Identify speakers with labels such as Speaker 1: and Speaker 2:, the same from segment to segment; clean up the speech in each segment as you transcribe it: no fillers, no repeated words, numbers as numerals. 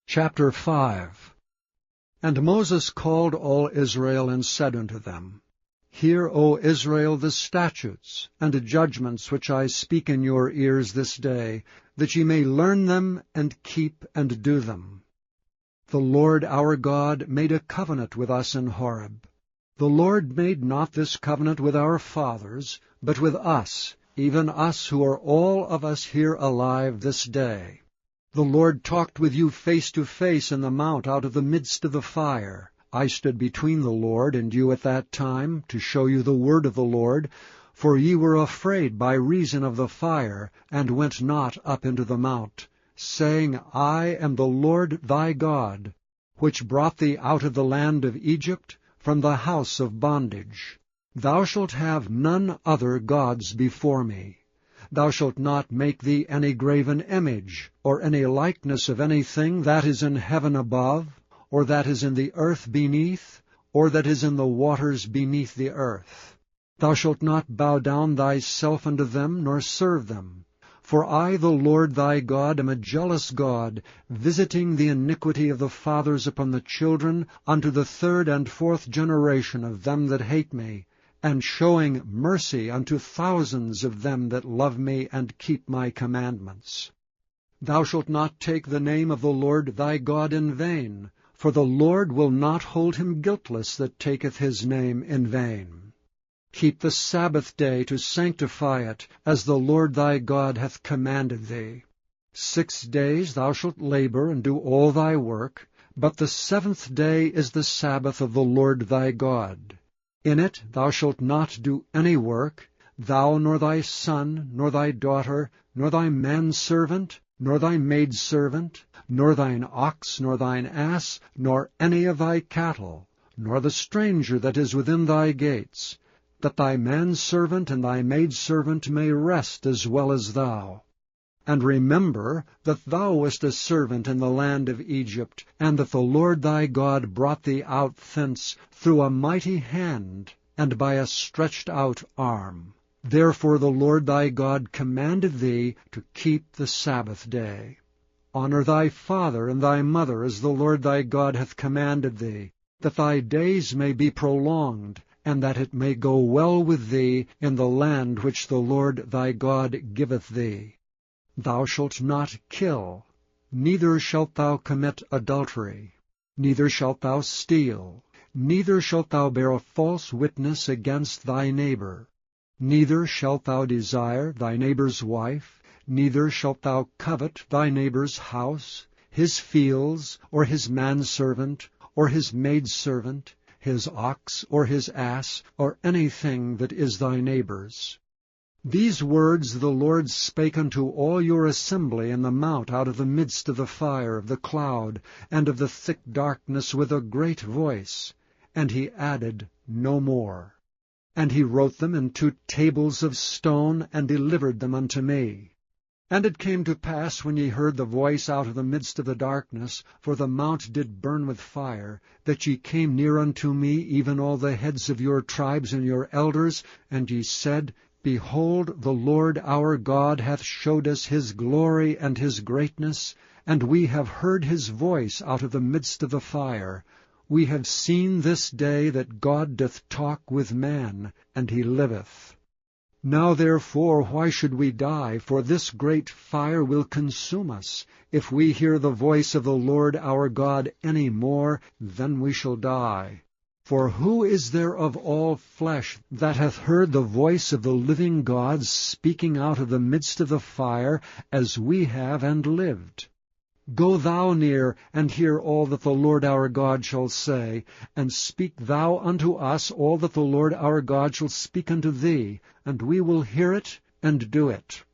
Speaker 1: Chapter 5. And Moses called all Israel, and said unto them, Hear, O Israel, the statutes and judgments which I speak in your ears this day, that ye may learn them, and keep and do them. The Lord our God made a covenant with us in Horeb. The Lord made not this covenant with our fathers, but with us, even us who are all of us here alive this day. The Lord talked with you face to face in the mount out of the midst of the fire. I stood between the Lord and you at that time, to show you the word of the Lord, for ye were afraid by reason of the fire, and went not up into the mount, saying, I am the Lord thy God, which brought thee out of the land of Egypt, from the house of bondage. Thou shalt have none other gods before me. Thou shalt not make thee any graven image, or any likeness of anything that is in heaven above, or that is in the earth beneath, or that is in the waters beneath the earth. Thou shalt not bow down thyself unto them, nor serve them. For I, the Lord thy God, am a jealous God, visiting the iniquity of the fathers upon the children, unto the third and fourth generation of them that hate me, and showing mercy unto thousands of them that love me and keep my commandments. Thou shalt not take the name of the Lord thy God in vain, for the Lord will not hold him guiltless that taketh his name in vain. Keep the Sabbath day to sanctify it, as the Lord thy God hath commanded thee. 6 days thou shalt labor and do all thy work, but the 7th day is the Sabbath of the Lord thy God. In it thou shalt not do any work, thou nor thy son, nor thy daughter, nor thy manservant, nor thy maidservant, nor thine ox, nor thine ass, nor any of thy cattle, nor the stranger that is within thy gates, that thy manservant and thy maidservant may rest as well as thou. And remember that thou wast a servant in the land of Egypt, and that the Lord thy God brought thee out thence through a mighty hand, and by a stretched out arm. Therefore the Lord thy God commanded thee to keep the Sabbath day. Honor thy father and thy mother, as the Lord thy God hath commanded thee, that thy days may be prolonged, and that it may go well with thee in the land which the Lord thy God giveth thee. Thou shalt not kill, neither shalt thou commit adultery, neither shalt thou steal, neither shalt thou bear a false witness against thy neighbor, neither shalt thou desire thy neighbor's wife, neither shalt thou covet thy neighbor's house, his fields, or his manservant, or his maidservant, his ox, or his ass, or anything that is thy neighbor's. These words the Lord spake unto all your assembly in the mount out of the midst of the fire, of the cloud, and of the thick darkness with a great voice. And he added no more. And he wrote them in 2 tables of stone, and delivered them unto me. And it came to pass, when ye heard the voice out of the midst of the darkness, for the mount did burn with fire, that ye came near unto me, even all the heads of your tribes and your elders, and ye said, Behold, the Lord our God hath showed us his glory and his greatness, and we have heard his voice out of the midst of the fire. We have seen this day that God doth talk with man, and he liveth. Now therefore why should we die? For this great fire will consume us. If we hear the voice of the Lord our God any more, then we shall die. For who is there of all flesh that hath heard the voice of the living God speaking out of the midst of the fire, as we have, and lived? Go thou near, and hear all that the Lord our God shall say, and speak thou unto us all that the Lord our God shall speak unto thee, and we will hear it, and do it.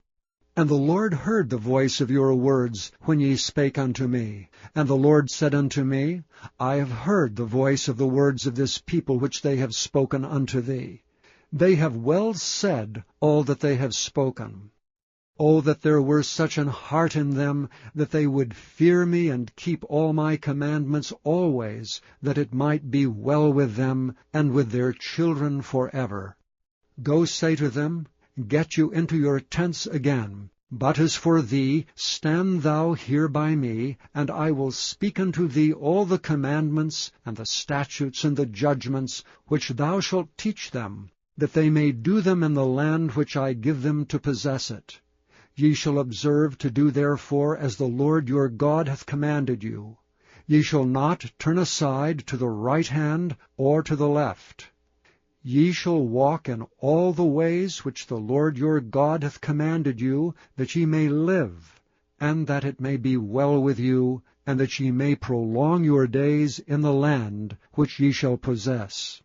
Speaker 1: And the Lord heard the voice of your words, when ye spake unto me. And the Lord said unto me, I have heard the voice of the words of this people which they have spoken unto thee. They have well said all that they have spoken. O that there were such an heart in them, that they would fear me and keep all my commandments always, that it might be well with them and with their children forever. Go say to them, Get you into your tents again. But as for thee, stand thou here by me, and I will speak unto thee all the commandments, and the statutes, and the judgments, which thou shalt teach them, that they may do them in the land which I give them to possess it. Ye shall observe to do therefore as the Lord your God hath commanded you. Ye shall not turn aside to the right hand or to the left. Ye shall walk in all the ways which the Lord your God hath commanded you, that ye may live, and that it may be well with you, and that ye may prolong your days in the land which ye shall possess.